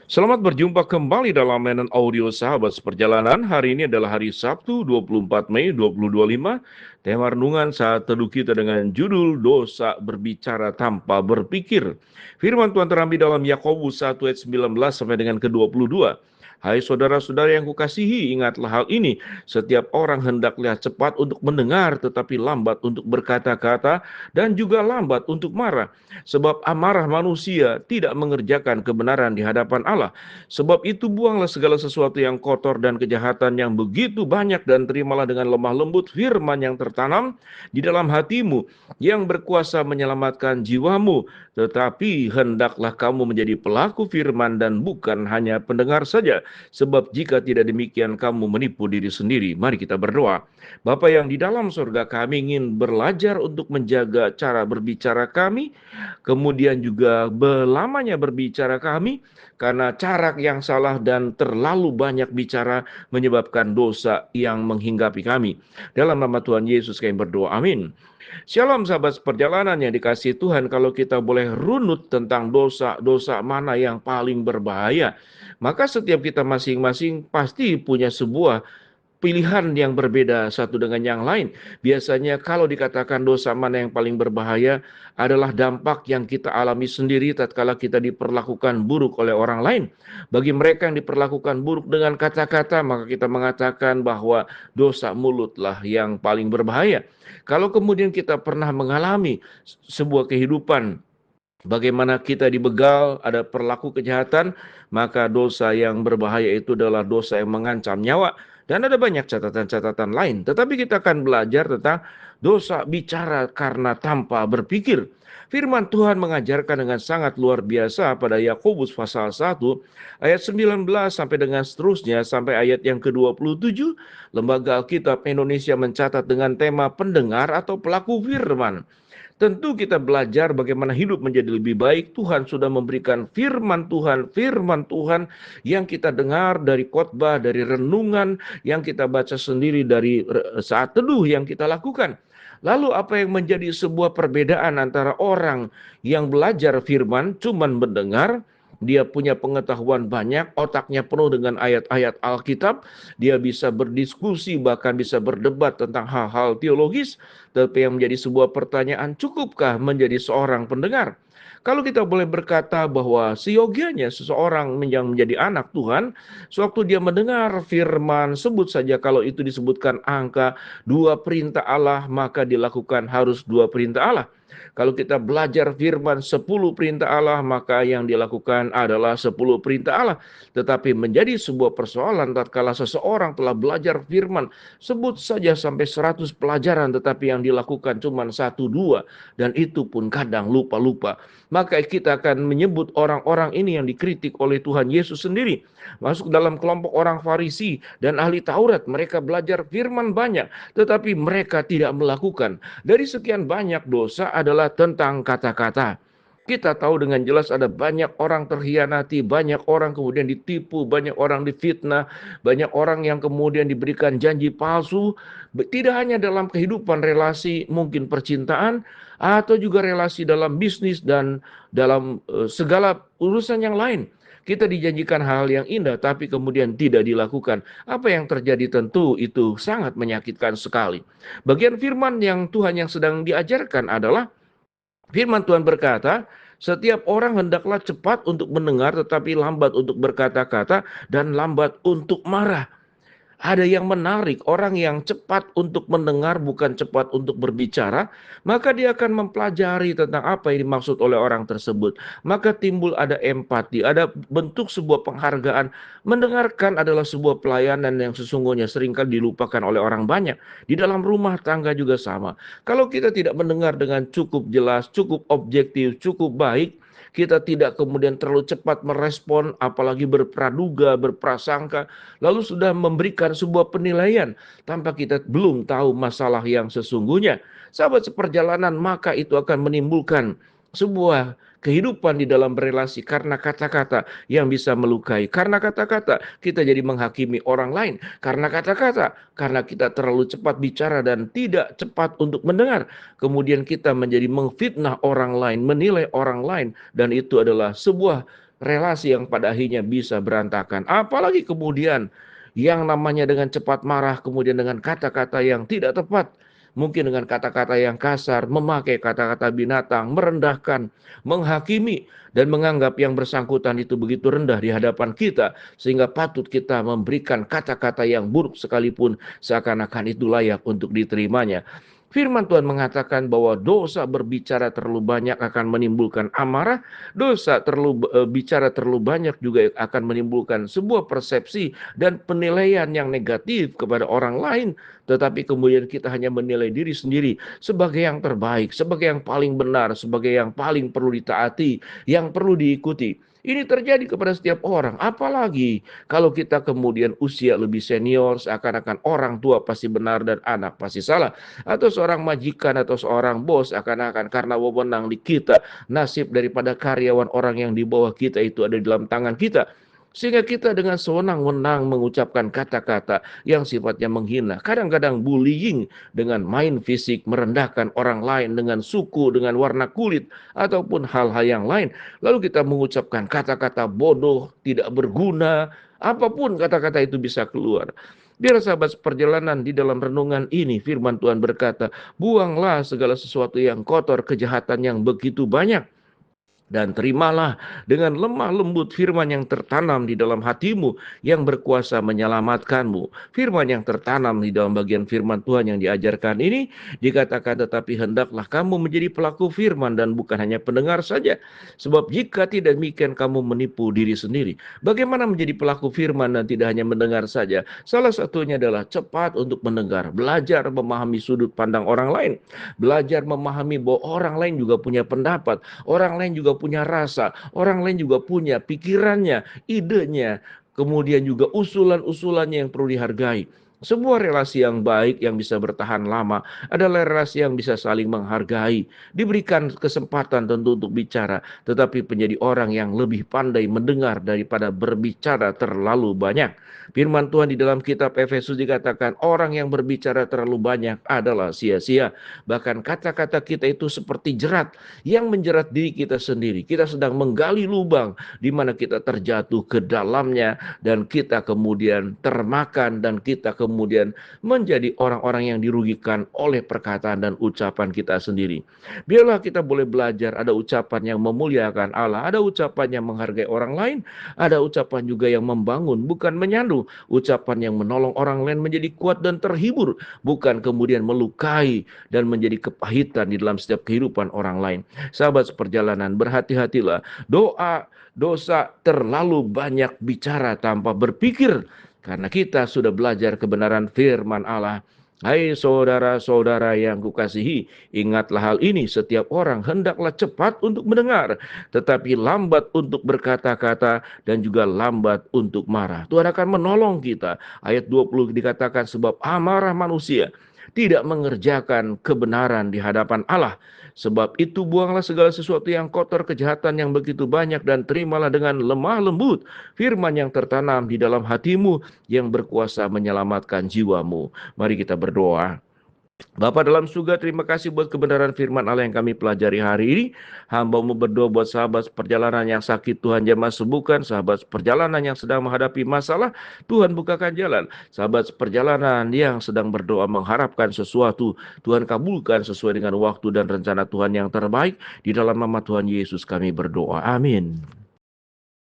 Selamat berjumpa kembali dalam mainan audio Sahabat Seperjalanan. Hari ini adalah hari Sabtu 24 Mei 2025. Tema renungan saat teduh kita dengan judul Dosa Berbicara Tanpa Berpikir. Firman Tuhan terambil dalam Yakobus 1 ayat 19 sampai dengan ke-22. Hai saudara-saudara yang kukasihi, ingatlah hal ini. Setiap orang hendaklah cepat untuk mendengar, tetapi lambat untuk berkata-kata, dan juga lambat untuk marah. Sebab amarah manusia tidak mengerjakan kebenaran di hadapan Allah. Sebab itu buanglah segala sesuatu yang kotor dan kejahatan yang begitu banyak, dan terimalah dengan lemah lembut firman yang tertanam di dalam hatimu, yang berkuasa menyelamatkan jiwamu. Tetapi hendaklah kamu menjadi pelaku firman dan bukan hanya pendengar saja. Sebab jika tidak demikian kamu menipu diri sendiri. Mari kita berdoa. Bapa yang di dalam surga, kami ingin belajar untuk menjaga cara berbicara kami, kemudian juga belamanya berbicara kami, karena cara yang salah dan terlalu banyak bicara menyebabkan dosa yang menghinggapi kami. Dalam nama Tuhan Yesus kami berdoa, amin. Shalom sahabat perjalanan yang dikasihi Tuhan. Kalau kita boleh runut tentang dosa-dosa mana yang paling berbahaya, maka setiap kita masing-masing pasti punya sebuah pilihan yang berbeda satu dengan yang lain. Biasanya kalau dikatakan dosa mana yang paling berbahaya adalah dampak yang kita alami sendiri tatkala kita diperlakukan buruk oleh orang lain. Bagi mereka yang diperlakukan buruk dengan kata-kata, maka kita mengatakan bahwa dosa mulutlah yang paling berbahaya. Kalau kemudian kita pernah mengalami sebuah kehidupan bagaimana kita dibegal, ada perilaku kejahatan, maka dosa yang berbahaya itu adalah dosa yang mengancam nyawa. Dan ada banyak catatan-catatan lain. Tetapi kita akan belajar tentang dosa bicara karena tanpa berpikir. Firman Tuhan mengajarkan dengan sangat luar biasa pada Yakobus pasal 1 ayat 19 sampai dengan seterusnya sampai ayat yang ke-27. Lembaga Alkitab Indonesia mencatat dengan tema pendengar atau pelaku firman. Tentu kita belajar bagaimana hidup menjadi lebih baik. Tuhan sudah memberikan firman Tuhan yang kita dengar dari khotbah, dari renungan yang kita baca sendiri, dari saat teduh yang kita lakukan. Lalu apa yang menjadi sebuah perbedaan antara orang yang belajar firman cuman mendengar, dia punya pengetahuan banyak, otaknya penuh dengan ayat-ayat Alkitab, dia bisa berdiskusi, bahkan bisa berdebat tentang hal-hal teologis, tapi yang menjadi sebuah pertanyaan, cukupkah menjadi seorang pendengar? Kalau kita boleh berkata bahwa seyogianya seseorang yang menjadi anak Tuhan, sewaktu dia mendengar firman, sebut saja kalau itu disebutkan angka 2 perintah Allah, maka dilakukan harus 2 perintah Allah. Kalau kita belajar firman 10 perintah Allah, maka yang dilakukan adalah 10 perintah Allah. Tetapi menjadi sebuah persoalan tatkala seseorang telah belajar firman, sebut saja sampai 100 pelajaran, tetapi yang dilakukan cuma 1-2, dan itu pun kadang lupa-lupa. Maka kita akan menyebut orang-orang ini yang dikritik oleh Tuhan Yesus sendiri masuk dalam kelompok orang Farisi dan ahli Taurat. Mereka belajar firman banyak, tetapi mereka tidak melakukan. Dari sekian banyak dosa adalah tentang kata-kata. Kita tahu dengan jelas ada banyak orang terhianati, banyak orang kemudian ditipu, banyak orang difitnah, banyak orang yang kemudian diberikan janji palsu, tidak hanya dalam kehidupan relasi mungkin percintaan, atau juga relasi dalam bisnis dan dalam segala urusan yang lain. Kita dijanjikan hal yang indah, tapi kemudian tidak dilakukan. Apa yang terjadi tentu itu sangat menyakitkan sekali. Bagian firman yang Tuhan yang sedang diajarkan adalah firman Tuhan berkata, setiap orang hendaklah cepat untuk mendengar, tetapi lambat untuk berkata-kata, dan lambat untuk marah. Ada yang menarik, orang yang cepat untuk mendengar bukan cepat untuk berbicara, maka dia akan mempelajari tentang apa yang dimaksud oleh orang tersebut. Maka timbul ada empati, ada bentuk sebuah penghargaan. Mendengarkan adalah sebuah pelayanan yang sesungguhnya seringkali dilupakan oleh orang banyak. Di dalam rumah tangga juga sama. Kalau kita tidak mendengar dengan cukup jelas, cukup objektif, cukup baik, kita tidak kemudian terlalu cepat merespon, apalagi berpraduga, berprasangka, lalu sudah memberikan sebuah penilaian tanpa kita belum tahu masalah yang sesungguhnya. Sahabat seperjalanan, maka itu akan menimbulkan sebuah kehidupan di dalam berelasi karena kata-kata yang bisa melukai. Karena kata-kata kita jadi menghakimi orang lain. Karena kata-kata, karena kita terlalu cepat bicara dan tidak cepat untuk mendengar. Kemudian kita menjadi memfitnah orang lain, menilai orang lain, dan itu adalah sebuah relasi yang pada akhirnya bisa berantakan. Apalagi kemudian yang namanya dengan cepat marah, kemudian dengan kata-kata yang tidak tepat, mungkin dengan kata-kata yang kasar, memakai kata-kata binatang, merendahkan, menghakimi, dan menganggap yang bersangkutan itu begitu rendah di hadapan kita, sehingga patut kita memberikan kata-kata yang buruk sekalipun seakan-akan itu layak untuk diterimanya. Firman Tuhan mengatakan bahwa dosa berbicara terlalu banyak akan menimbulkan amarah, dosa bicara terlalu banyak juga akan menimbulkan sebuah persepsi dan penilaian yang negatif kepada orang lain, tetapi kemudian kita hanya menilai diri sendiri sebagai yang terbaik, sebagai yang paling benar, sebagai yang paling perlu ditaati, yang perlu diikuti. Ini terjadi kepada setiap orang, apalagi kalau kita kemudian usia lebih senior, seakan-akan orang tua pasti benar dan anak pasti salah, atau seorang majikan atau seorang bos akan-akan karena wewenang di kita, nasib daripada karyawan orang yang di bawah kita itu ada di dalam tangan kita. Sehingga kita dengan sewenang-wenang mengucapkan kata-kata yang sifatnya menghina. Kadang-kadang bullying dengan main fisik, merendahkan orang lain dengan suku, dengan warna kulit, ataupun hal-hal yang lain. Lalu kita mengucapkan kata-kata bodoh, tidak berguna, apapun kata-kata itu bisa keluar. Biar sahabat perjalanan di dalam renungan ini, firman Tuhan berkata, buanglah segala sesuatu yang kotor, kejahatan yang begitu banyak, dan terimalah dengan lemah lembut firman yang tertanam di dalam hatimu yang berkuasa menyelamatkanmu. Firman yang tertanam di dalam bagian firman Tuhan yang diajarkan ini dikatakan, tetapi hendaklah kamu menjadi pelaku firman dan bukan hanya pendengar saja. Sebab jika tidak demikian kamu menipu diri sendiri. Bagaimana menjadi pelaku firman dan tidak hanya mendengar saja? Salah satunya adalah cepat untuk mendengar, belajar memahami sudut pandang orang lain, belajar memahami bahwa orang lain juga punya pendapat, orang lain juga punya rasa, orang lain juga punya pikirannya, idenya, kemudian juga usulan-usulannya yang perlu dihargai. Sebuah relasi yang baik yang bisa bertahan lama adalah relasi yang bisa saling menghargai, diberikan kesempatan tentu untuk bicara, tetapi menjadi orang yang lebih pandai mendengar daripada berbicara terlalu banyak. Firman Tuhan di dalam kitab Efesus dikatakan, orang yang berbicara terlalu banyak adalah sia-sia. Bahkan kata-kata kita itu seperti jerat yang menjerat diri kita sendiri. Kita sedang menggali lubang di mana kita terjatuh ke dalamnya dan kita kemudian termakan dan kita kemudian menjadi orang-orang yang dirugikan oleh perkataan dan ucapan kita sendiri. Biarlah kita boleh belajar ada ucapan yang memuliakan Allah, ada ucapan yang menghargai orang lain, ada ucapan juga yang membangun bukan menyandu, ucapan yang menolong orang lain menjadi kuat dan terhibur, bukan kemudian melukai dan menjadi kepahitan di dalam setiap kehidupan orang lain. Sahabat seperjalanan, berhati-hatilah. Dosa terlalu banyak bicara tanpa berpikir. Karena kita sudah belajar kebenaran firman Allah. Hai saudara-saudara yang kukasihi, ingatlah hal ini, setiap orang hendaklah cepat untuk mendengar, tetapi lambat untuk berkata-kata dan juga lambat untuk marah. Tuhan akan menolong kita. Ayat 20 dikatakan, sebab amarah manusia tidak mengerjakan kebenaran di hadapan Allah. Sebab itu buanglah segala sesuatu yang kotor, kejahatan yang begitu banyak, dan terimalah dengan lemah lembut firman yang tertanam di dalam hatimu yang berkuasa menyelamatkan jiwamu. Mari kita berdoa. Bapa dalam surga, terima kasih buat kebenaran firman Allah yang kami pelajari hari ini. Hamba-Mu berdoa buat sahabat perjalanan yang sakit, Tuhan jamah sembuhkan. Sahabat perjalanan yang sedang menghadapi masalah, Tuhan bukakan jalan. Sahabat perjalanan yang sedang berdoa mengharapkan sesuatu, Tuhan kabulkan sesuai dengan waktu dan rencana Tuhan yang terbaik. Di dalam nama Tuhan Yesus kami berdoa. Amin.